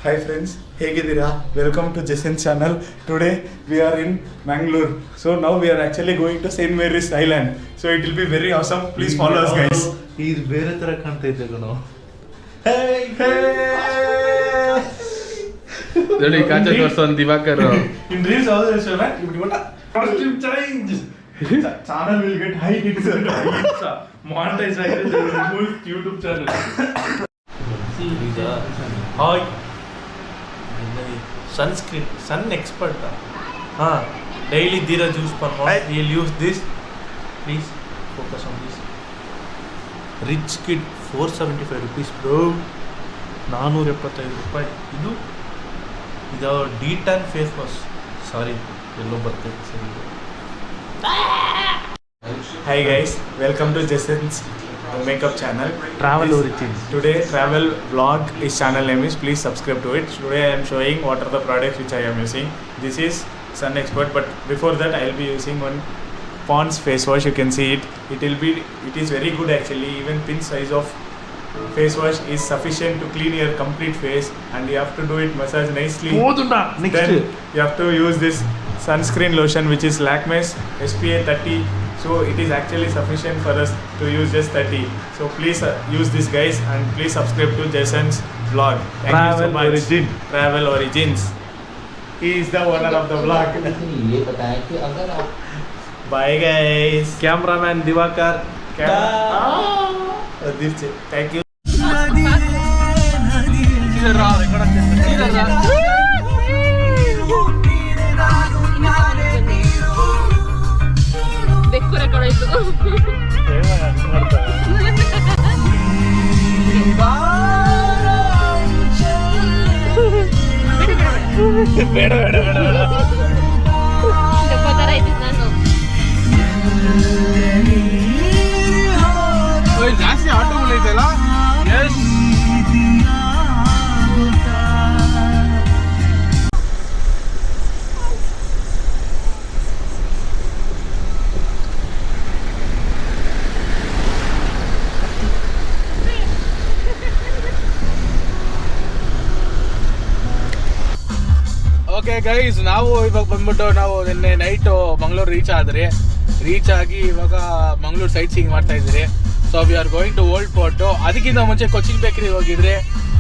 Hi friends, ಹೇಗಿದ್ದೀರಾ? Welcome to Jason's channel. Today we are in Mangalore. So now we are actually going to St. Mary's Island. So it will be very awesome. Please follow us guys. ಇದು ಬೇರೆ ತರ ಕಾಣ್ತಾ ಇದೆ ಕಣೋ. ನೋಡಿ ಕಾಂಚ ತೋರ್ಸೋನ್ Diwakar. In reels also is right. If you want costume change, channel will get high hits and hits. Monetize ಆಗಿದೆ full YouTube channel. Hi sunscreen sun expert daily ದೀರಾ use will use this please focus on this rich kid 475 rupees bro 475 ರೂಪಾಯಿ ಇದು ಡಿ10 face wash ಸಾರಿ ಎಲ್ಲೋ ಬರ್ತೈತೆ ಸರಿ Hi guys, welcome to Jason's makeup channel. Travel Origins. Today travel vlog, his channel name is, please subscribe to it. Today I am showing what are the products which I am using. This is Sun Expert, but before that I will be using one Pond's face wash. You can see it. It is very good actually. Even pin size of face wash is sufficient to clean your complete face, and you have to do it massage nicely. Then you have to use this sunscreen lotion which is Lakme's SPA 30. So it is actually sufficient for us to use just 30. So please use this guys, and please subscribe to Jason's vlog. Thank you so much. Travel Origins. He is the owner of the vlog. ये बताएं कि अगर आप Bye guys. Cameraman Divakar Thank you. ಬೆಕ್ಕು record ಆಯ್ತು ಬೇಡ ಬೇಡ ಬೇಡ ಬೇಡ ದೆಪ್ಪ ಥರ ಇದ್ದಿದ್ದು ನಾನು ಜಾಸ್ತಿ ಆಟೋಗಳೈತಲ್ಲ. ಎಸ್ ಓಕೆ ಗೈಸ್, ನಾವು ಇವಾಗ ಬಂದ್ಬಿಟ್ಟು ನಾವು ನಿನ್ನೆ ನೈಟು ಮಂಗಳೂರು ರೀಚ್ ಆಗಿ ಇವಾಗ ಮಂಗಳೂರು ಸೈಟ್ ಸೀಯಿಂಗ್ ಮಾಡ್ತಾ ಇದ್ರಿ. So we are going to old port. ಅದಕ್ಕಿಂತ ಮುಂಚೆ ಕೊಚ್ಚಿನ್ ಬೇಕರಿ ಹೋಗಿದ್ರೆ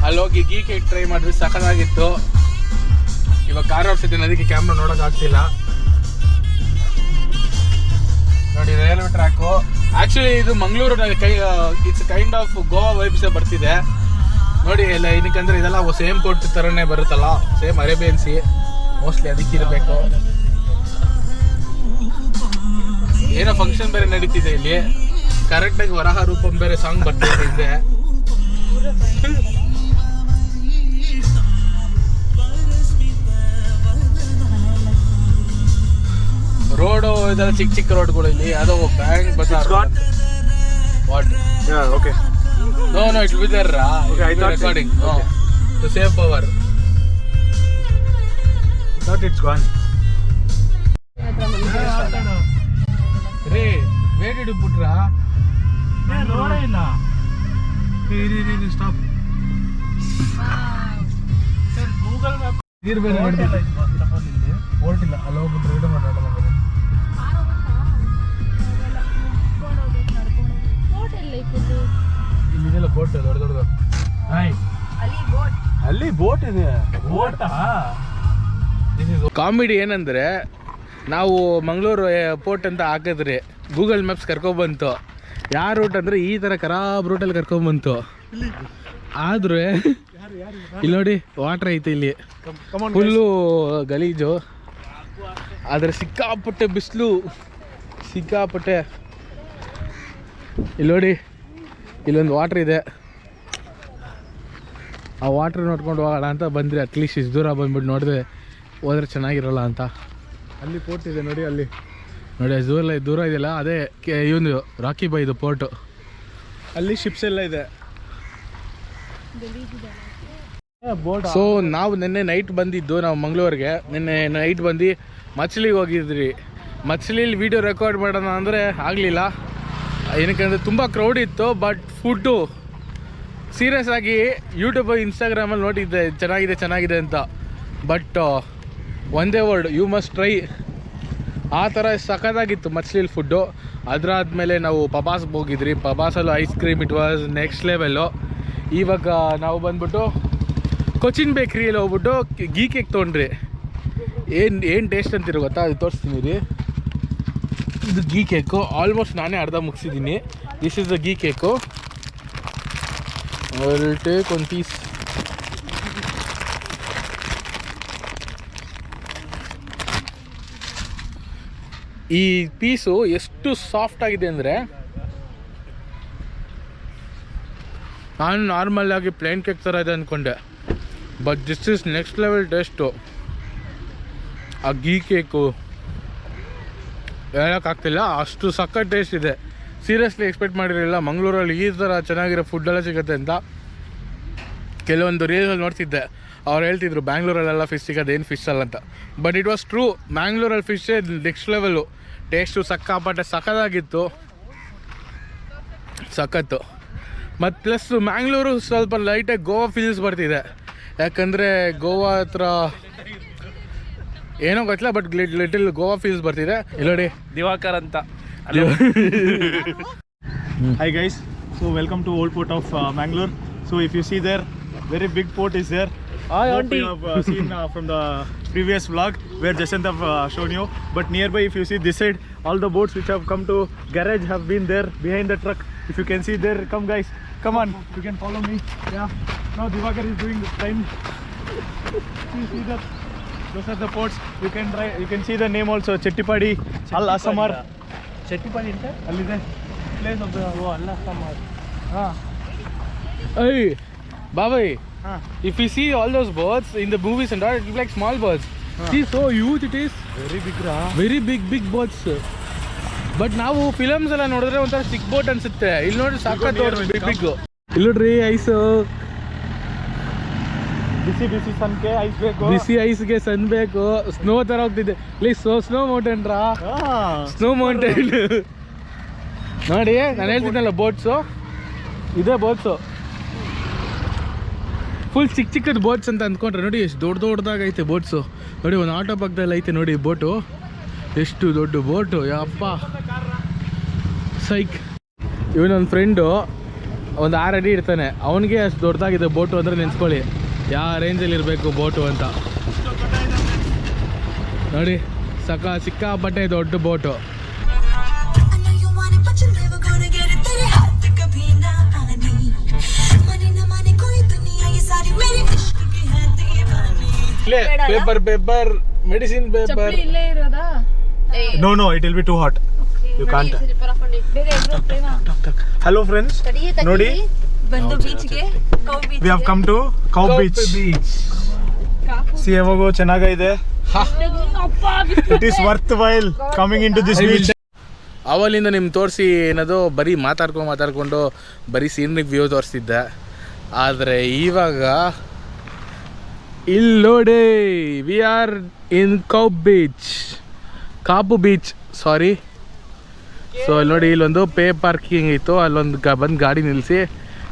ಅಲ್ಲಿ ಹೋಗಿ ಗೀ ಕೇಕ್ ಟ್ರೈ ಮಾಡಿದ್ವಿ, ಸಖತ್ತಾಗಿತ್ತು. ಇವಾಗ ಕಾರ್ ಓಡಿಸಿದ್ದೀನಿ, ಅದಕ್ಕೆ ಕ್ಯಾಮ್ರಾ ನೋಡೋಕೆ ಆಗ್ತಿಲ್ಲ. ನೋಡಿ ರೈಲ್ವೆ ಟ್ರ್ಯಾಕು. ಆ್ಯಕ್ಚುಲಿ ಇದು Mangaluru it's kind of Goa ವೈಬ್ಸೇ ಬರ್ತಿದೆ ನೋಡಿ. ಎಲ್ಲ ಏನಕ್ಕಂದ್ರೆ ಇದೆಲ್ಲ ಸೇಮ್ ಪೋರ್ಟ್ ಥರನೇ ಬರುತ್ತಲ್ಲ, ಸೇಮ್ ಅರೇಬಿಯನ್ ಸಿ ಮೋಸ್ಟ್ಲಿ ಅದಕ್ಕಿರಬೇಕು. ಏನೋ ಫಂಕ್ಷನ್ ಬೇರೆ ನಡೀತಿದೆ ಇಲ್ಲಿ, ಕರೆಕ್ಟಾಗಿ ವರಾಹ ರೂಪಂ ಬೇರೆ ಸಾಂಗ್ ಬರ್ತಿದೆ. ರೋಡು ಇದೆಲ್ಲ ಚಿಕ್ಕ ರೋಡ್ಗಳು ಇಲ್ಲಿ. ಅದು bank Bazaar. What? Okay. No, it will be there. Okay, I thought recording. so. Okay. To save power. I thought it's gone. Ray, where did you put Ra? ನೋಡೇ ಇಲ್ಲ. Stop. ಗೂಗಲ್ ಮ್ಯಾಪ್ ನೀರು ಬೇರೆ ನೋಡ್ತಿಲ್ಲ. Bolt ಇಲ್ಲ, ಅಲ್ಲಿ ಹೋಗ್ಬಿಟ್ಟು read ಮಾಡೋಣ. ಇಲ್ಲಿದೆಲ್ಲ boat ದೊಡ್ಡದು. ಅಲ್ಲಿ ಬೋಟ್ ಇದೆ. ಕಾಮಿಡಿ ಏನಂದ್ರೆ, ನಾವು ಮಂಗಳೂರು ಪೋರ್ಟ್ ಅಂತ ಹಾಕಿದ್ರಿ, ಗೂಗಲ್ ಮ್ಯಾಪ್ಸ್ ಕರ್ಕೊಬಂತು. ಯಾವ ರೂಟ್ ಅಂದರೆ ಈ ಥರ ಖರಾಬ್ ರೂಟಲ್ಲಿ ಕರ್ಕೊಂಬಂತು. ಆದರೆ ಇಲ್ಲಿ ನೋಡಿ ವಾಟ್ರ್ ಐತೆ, ಇಲ್ಲಿ ಫುಲ್ಲು ಗಲೀಜು. ಆದರೆ ಸಿಕ್ಕಾಪಟ್ಟೆ ಬಿಸಿಲು, ಸಿಕ್ಕಾಪಟ್ಟೆ. ಇಲ್ಲಿ ನೋಡಿ, ಇಲ್ಲೊಂದು ವಾಟ್ರ್ ಇದೆ. ಆ ವಾಟ್ರ್ ನೋಡ್ಕೊಂಡು ಹೋಗೋಣ ಅಂತ ಬಂದರೆ, ಅಟ್ಲೀಸ್ಟ್ ಇಷ್ಟು ದೂರ ಬಂದ್ಬಿಟ್ಟು ನೋಡಿದ್ರೆ ಹೋದ್ರೆ ಚೆನ್ನಾಗಿರೋಲ್ಲ ಅಂತ. ಅಲ್ಲಿ ಪೋರ್ಟ್ ಇದೆ ನೋಡಿ, ಅಲ್ಲಿ ನೋಡಿ ಅಷ್ಟು ದೂರ ಇದೆಯಲ್ಲ, ಅದೇ ಇವನು ರಾಕಿ ಬಾಯ್ದು ಪೋರ್ಟು. ಅಲ್ಲಿ ಶಿಪ್ಸ್ ಎಲ್ಲ ಇದೆ. ಸೊ ನಾವು ನಿನ್ನೆ ನೈಟ್ ಬಂದಿದ್ದು, ನಾವು ಮಂಗಳೂರಿಗೆ ನಿನ್ನೆ ನೈಟ್ ಬಂದು ಮಚ್ಲಿಗೆ ಹೋಗಿದ್ರಿ. ಮಚ್ಲಿಲಿ ವೀಡಿಯೋ ರೆಕಾರ್ಡ್ ಮಾಡೋಣ ಅಂದರೆ ಆಗಲಿಲ್ಲ, ಏನಕ್ಕಂದರೆ ತುಂಬ ಕ್ರೌಡ್ ಇತ್ತು. ಬಟ್ ಫುಡ್ಡು ಸೀರಿಯಸ್ ಆಗಿ ಯೂಟ್ಯೂಬ್ ಇನ್ಸ್ಟಾಗ್ರಾಮಲ್ಲಿ ನೋಡಿದ್ದೆ ಚೆನ್ನಾಗಿದೆ ಅಂತ. ಬಟ್ ಒಂದೇ ವರ್ಡ್, ಯು ಮಸ್ಟ್ ಟ್ರೈ. ಆ ಥರ ಸಖತ್ತಾಗಿತ್ತು ಮಚ್ಲಿಲ್ ಫುಡ್ಡು. ಅದಾದಮೇಲೆ ನಾವು ಪಬಾಸ್ಗೆ ಹೋಗಿದ್ರಿ. ಪಬಾಸಲ್ಲೂ ice cream it was next level. ಇವಾಗ ನಾವು ಬಂದ್ಬಿಟ್ಟು ಕೊಚಿನ್ ಬೇಕ್ರಿಯಲ್ಲಿ ಹೋಗ್ಬಿಟ್ಟು ಗೀ ಕೇಕ್ ತೊಗೊಂಡ್ರಿ. ಏನು ಟೇಸ್ಟ್ ಅಂತಿರೋ ಗೊತ್ತಾ, ಅದು ತೋರಿಸ್ತೀನಿ ರೀ. ಇದು ಗೀ ಕೇಕು. ಆಲ್ಮೋಸ್ಟ್ ನಾನೇ ಅರ್ಧ ಮುಗಿಸಿದ್ದೀನಿ. This is the ghee cake. I will take one piece. ಈ ಪೀಸು ಎಷ್ಟು ಸಾಫ್ಟ್ ಆಗಿದೆ ಅಂದರೆ, ನಾನು ನಾರ್ಮಲಾಗಿ ಪ್ಲೇನ್ ಕೇಕ್ ಥರ ಇದೆ ಅಂದ್ಕೊಂಡೆ. But this is next level taste. ಆ ಗೀ ಕೇಕು ಹೇಳೋಕ್ಕಾಗ್ತಿಲ್ಲ, ಅಷ್ಟು ಸಖತ್ ಟೇಸ್ಟ್ ಇದೆ. ಸೀರಿಯಸ್ಲಿ ಎಕ್ಸ್ಪೆಕ್ಟ್ ಮಾಡಿರಲಿಲ್ಲ ಮಂಗಳೂರಲ್ಲಿ ಈ ಥರ ಚೆನ್ನಾಗಿರೋ ಫುಡ್ಡೆಲ್ಲ ಸಿಗುತ್ತೆ ಅಂತ. ಕೆಲವೊಂದು ರೀಲ್ಸಲ್ಲಿ ನೋಡ್ತಿದ್ದೆ, ಅವ್ರು ಹೇಳ್ತಿದ್ರು ಬ್ಯಾಂಗ್ಳೂರಲ್ಲೆಲ್ಲ ಫಿಶ್ ಸಿಗೋದು, ಏನು ಫಿಶ್ ಅಲ್ಲ ಅಂತ. But it was true. ಮ್ಯಾಂಗ್ಳೂರಲ್ಲಿ ಫಿಶ್ಶೇ ನೆಕ್ಸ್ಟ್ ಲೆವೆಲು. ಟೇಸ್ಟು ಸಖತ್ತಾಗಿತ್ತು. ಸಖತ್ತು. ಮತ್ತು ಪ್ಲಸ್ ಮ್ಯಾಂಗ್ಳೂರು ಸ್ವಲ್ಪ ಲೈಟಾಗಿ ಗೋವಾ ಫೀಲ್ಸ್ ಬರ್ತಿದೆ. ಯಾಕಂದರೆ ಗೋವಾ ಹತ್ರ ಏನೋ ಗೊತ್ತಿಲ್ಲ, ಬಟ್ ಲಿಟಲ್ ಗೋವಾ ಫೀಲ್ಸ್ ಬರ್ತಿದೆ. ಇಲ್ಲಿ ನೋಡಿ ದಿವಾಕರ್ ಅಂತ. Hi guys, so welcome to Old Port of Mangalore. So if you see there, very big port is there. Hi Hope auntie. you have seen from the previous vlog where Jacinth have shown you. But nearby, if you see this side, all the boats which have come to garage have been there behind the truck. If you can see there, come guys, come on, you can follow me. Yeah, now Divakar is doing the time. See that? Those are the ports. You can try. You can see the name also, Chettipadi, Al Asamar. ಚಟ್ಟಿಪಾಡಿ ಅಂತ ಅಲ್ಲಿದೆ place of the ಅಲ್ಲ ಸಮಾರ್. ಹಾಂ. Hey, Babai, Huh. if you see all those birds in the movies and all, it looks like small birds. See, so huge it is. Very big ರಾ. Very big birds. But ನಾವು films ಎಲ್ಲ ನೋಡಿದ್ರೆ ಒಂಥರ ಸಿಕ್ boat ಅನ್ಸುತ್ತೆ. ಇಲ್ಲಿ ನೋಡಿ ಸಾಕತ್ತು big. ಇಲ್ಲಿ ನೋಡ್ರಿ ಐಸ್. ಬಿಸಿ ಸನ್ಗೆ ಐಸ್ ಬೇಕು. ಬಿಸಿ ಐಸ್ಗೆ ಸನ್ ಬೇಕು. ಸ್ನೋ ಥರ ಹೋಗ್ತಿದೆ. ಇಲ್ಲಿ ಸ್ನೋ ಮೌಂಟೇನ್ ರಾ. ಸ್ನೋ ಮೌಂಟೇನ್ ನೋಡಿ, ನಾನು ಹೇಳ್ತಿದ್ದಲ್ಲ ಬೋಟ್ಸು, ಇದೇ ಬೋಟ್ಸು. ಫುಲ್ ಚಿಕ್ಕದ ಬೋಟ್ಸ್ ಅಂತ ಅಂದ್ಕೊಂಡ್ರೆ ನೋಡಿ ಎಷ್ಟು ದೊಡ್ಡದಾಗೈತೆ ಬೋಟ್ಸು. ನೋಡಿ ಒಂದು ಆಟೋ ಪಕ್ಕದಲ್ಲಿ ಐತೆ ನೋಡಿ ಬೋಟು. ಎಷ್ಟು ದೊಡ್ಡ ಬೋಟು, ಯಪ್ಪ ಸೈಕ್. ಇವನೊಂದು ಫ್ರೆಂಡು ಒಂದು 6 ಅಡಿ ಇರ್ತಾನೆ, ಅವನಿಗೆ ಅಷ್ಟು ದೊಡ್ಡದಾಗಿದೆ ಬೋಟು ಅಂದರೆ ನೆನೆಸ್ಕೊಳ್ಳಿ ಯಾವ ರೇಂಜಲ್ಲಿ ಇರಬೇಕು ಬೋಟು ಅಂತ. ನೋಡಿ ಸಿಕ್ಕಾಪಟ್ಟೆ ದೊಡ್ಡ ಬೋಟು. Paper medicine paper. ಇಲ್ಲೇ ಇರೋದಾ? No, it will be too hot. You can't. Hello friends. ನೋಡಿ, ಬಂದು ಬೀಚ್ಗೆ we have come to Cow Beach. See ಯಾವಾಗೋ ಚೆನ್ನಾಗಿದೆ. It is worthwhile coming into this beach. ಅವಲಿಂದ ನಿಮ್ಗೆ ತೋರಿಸಿ ಏನದು ಬರೀ ಮಾತಾಡ್ಕೊಂಡು ಬರೀ ಸೀನರಿಕ್ ವ್ಯೂ ತೋರಿಸ್ತಿದ್ದೆ. ಆದರೆ ಇವಾಗ ಇಲ್ಲಿ ನೋಡಿ, we are in Kapu beach sorry. So ಅಲ್ಲಿ ನೋಡಿ, ಇಲ್ಲೊಂದು ಪೇ ಪಾರ್ಕಿಂಗ್ ಇತ್ತು, ಅಲ್ಲೊಂದು ಬಂದು ಗಾಡಿ ನಿಲ್ಲಿಸಿ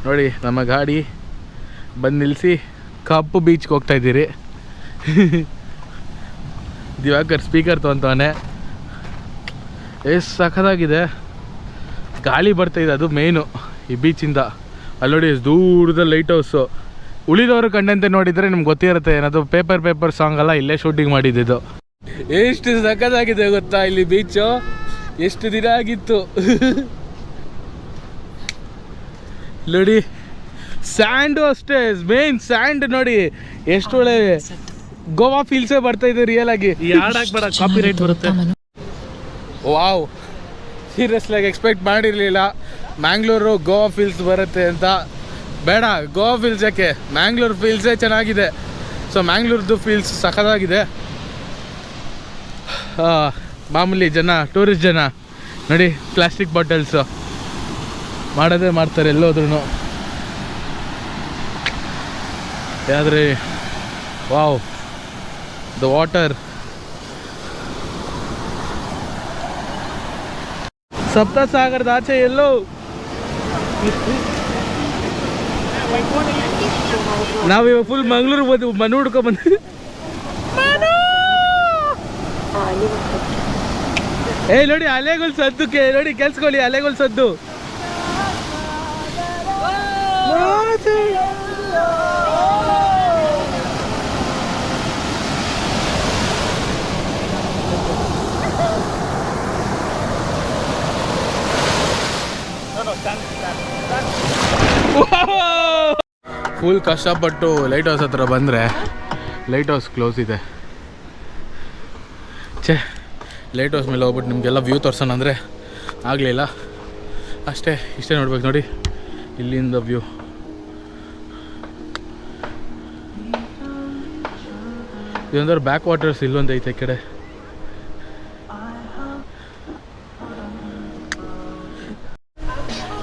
ನೋಡಿ, ನಮ್ಮ ಗಾಡಿ ಬಂದು ನಿಲ್ಲಿಸಿ ಕಾಪು ಬೀಚ್ಗೆ ಹೋಗ್ತಾ ಇದ್ದೀರಿ. ದಿವಾಕರ್ ಸ್ಪೀಕರ್ ತೊಗೊಂತವನೆ. ಎಷ್ಟು ಸಖತ್ತಾಗಿದೆ, ಗಾಳಿ ಬರ್ತಾಯಿದೆ, ಅದು ಮೇಯ್ನು ಈ ಬೀಚಿಂದ. ಅಲ್ಲಿ ನೋಡಿ ಎಷ್ಟು ದೂರದ ಲೈಟ್ ಹೌಸು. ಉಳಿದವರು ಕಂಡಂತೆ ನೋಡಿದರೆ ನಿಮ್ಗೆ ಗೊತ್ತಿರುತ್ತೆ, ಏನದು ಪೇಪರ್ ಸಾಂಗ್ ಎಲ್ಲ ಇಲ್ಲೇ ಶೂಟಿಂಗ್ ಮಾಡಿದ್ದು. ಎಷ್ಟು ಸಖತ್ತಾಗಿದೆ ಗೊತ್ತಾ ಇಲ್ಲಿ ಬೀಚು. ಎಷ್ಟು ದಿನ ಆಗಿತ್ತು ನೋಡಿ. ಸ್ಯಾಂಡು ಅಷ್ಟೇ, ಮೇನ್ ಸ್ಯಾಂಡ್ ನೋಡಿ ಎಷ್ಟು ಒಳ್ಳೆ ಗೋವಾ ಫೀಲ್ಸೇ ಬರ್ತಾ ಇದೆ ರಿಯಲ್ ಆಗಿ. ಹಾಕ್ಬೇಡ, ಕಾಪಿ ರೈಟ್ ಬರುತ್ತೆ. ವಾವ್, ಸೀರಿಯಸ್ಲಿ ಎಕ್ಸ್ಪೆಕ್ಟ್ ಮಾಡಿರಲಿಲ್ಲ ಮ್ಯಾಂಗ್ಳೂರು ಗೋವಾ ಫೀಲ್ಸ್ ಬರುತ್ತೆ ಅಂತ. ಬೇಡ, ಗೋವಾ ಫೀಲ್ಸ್ ಯಾಕೆ, ಮ್ಯಾಂಗ್ಳೂರು ಫೀಲ್ಸೇ ಚೆನ್ನಾಗಿದೆ. ಸೊ ಮ್ಯಾಂಗ್ಳೂರ್ದು ಫೀಲ್ಸ್ ಸಖತ್ತಾಗಿದೆ. ಮಾಮೂಲಿ ಜನ, ಟೂರಿಸ್ಟ್ ಜನ ನೋಡಿ, ಪ್ಲಾಸ್ಟಿಕ್ ಬಾಟಲ್ಸು ಮಾಡೋದೇ ಮಾಡ್ತಾರೆ ಎಲ್ಲೋದ್ರೂ. ಆದರೆ ವಾವ್, ದ ವಾಟರ್. ಸಪ್ತಸಾಗರದ ಆಚೆ ಎಲ್ಲೋ ನಾವು ಇವಾಗ ಫುಲ್ ಮಂಗ್ಳೂರು ಬಂದು ಮನೆ ಹುಡ್ಕೊಂಡ್ ಬಂದ್ವಿ. ನೋಡಿ ಅಲೆಗಳು ಸದ್ದು ನೋಡಿ ಕೆಲ್ಸ್ಕೊಳ್ಳಿ, ಅಲೆಗಳು ಸದ್ದು. ಫುಲ್ ಕಷ್ಟಪಟ್ಟು ಲೈಟ್ ಹೌಸ್ ಹತ್ರ ಬಂದರೆ ಲೈಟ್ ಹೌಸ್ ಕ್ಲೋಸ್ ಇದೆ. ಲೈಟ್ ಹೌಸ್ ಮೇಲೆ ಹೋಗ್ಬಿಟ್ಟು ನಿಮಗೆಲ್ಲ ವ್ಯೂ ತೋರ್ಸೋಣ ಅಂದರೆ ಆಗಲಿಲ್ಲ. ಇಷ್ಟೇ ನೋಡ್ಬೇಕು ನೋಡಿ ಇಲ್ಲಿಂದ ವ್ಯೂ. ಇದೊಂದರ ಬ್ಯಾಕ್ ವಾಟರ್ಸ್ ಇಲ್ಲೊಂದು ಐತೆ ಈ ಕಡೆ.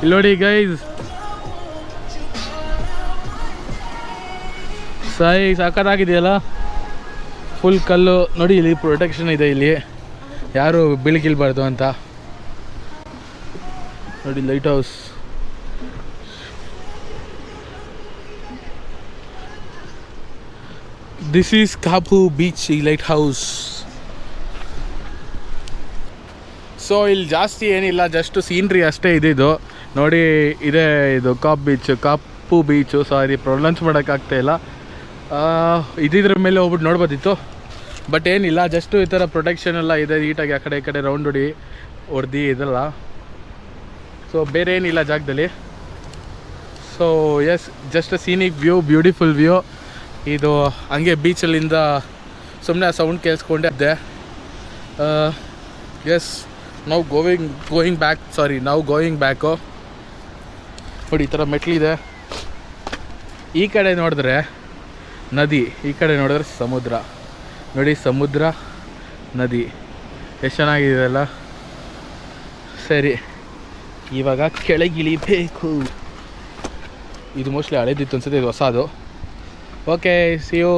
ಇಲ್ಲಿ ನೋಡಿ ಗೈಸ್, ಸಾಕಾಗಿದೆಯಲ್ಲ. ಫುಲ್ ಕಲ್ಲು ನೋಡಿ, ಇಲ್ಲಿ ಪ್ರೊಟೆಕ್ಷನ್ ಇದೆ, ಇಲ್ಲಿ ಯಾರು ಬೀಳ್ಗಿಲ್ಬಾರ್ದು ಅಂತ ನೋಡಿ. Light house this is Kapu beach, ಈ ಲೈಟ್ ಹೌಸ್. ಸೊ ಇಲ್ಲಿ ಜಾಸ್ತಿ ಏನಿಲ್ಲ, ಜಸ್ಟ್ ಸೀನ್ರಿ ಅಷ್ಟೇ ಇದ್ದಿದ್ದು ನೋಡಿ. ಇದೇ ಇದು ಕಾಪು ಬೀಚು. ಸಾರಿ, ಪ್ರೊನೌನ್ಸ್ ಮಾಡೋಕ್ಕಾಗ್ತಾಯಿಲ್ಲ. ಇದ್ರ ಮೇಲೆ ಹೋಗ್ಬಿಟ್ಟು ನೋಡ್ಬೋದಿತ್ತು, ಬಟ್ ಏನಿಲ್ಲ. ಜಸ್ಟು ಈ ಥರ ಪ್ರೊಟೆಕ್ಷನ್ ಎಲ್ಲ ಇದೆ ನೀಟಾಗಿ, ಆ ಕಡೆ ಈ ಕಡೆ ರೌಂಡ್ ಹೊಡ್ದು ಇದೆಲ್ಲ. ಸೊ ಬೇರೆ ಏನಿಲ್ಲ ಜಾಗದಲ್ಲಿ. So yes, just scenic view, beautiful view. ಇದು ಹಂಗೆ ಬೀಚಲ್ಲಿಂದ ಸುಮ್ಮನೆ ಆ ಸೌಂಡ್ ಕೇಳಿಸ್ಕೊಂಡೆ ಅದೇ. ಎಸ್, ನಾವು ಗೋಯಿಂಗ್ ಬ್ಯಾಕು. ನೋಡಿ ಈ ಥರ ಮೆಟ್ಲಿದೆ. ಈ ಕಡೆ ನೋಡಿದ್ರೆ ನದಿ, ಈ ಕಡೆ ನೋಡಿದ್ರೆ ಸಮುದ್ರ. ನೋಡಿ ಸಮುದ್ರ, ನದಿ ಎಷ್ಟು ಚೆನ್ನಾಗಿದೆ ಅಲ್ಲ. ಸರಿ, ಇವಾಗ ಕೆಳಗಿಳಿಬೇಕು. ಇದು ಮೋಸ್ಟ್ಲಿ ಹಳೇದಿತ್ತು ಅನ್ಸುತ್ತೆ, ಇದು ಹೊಸದು. Okay, see you.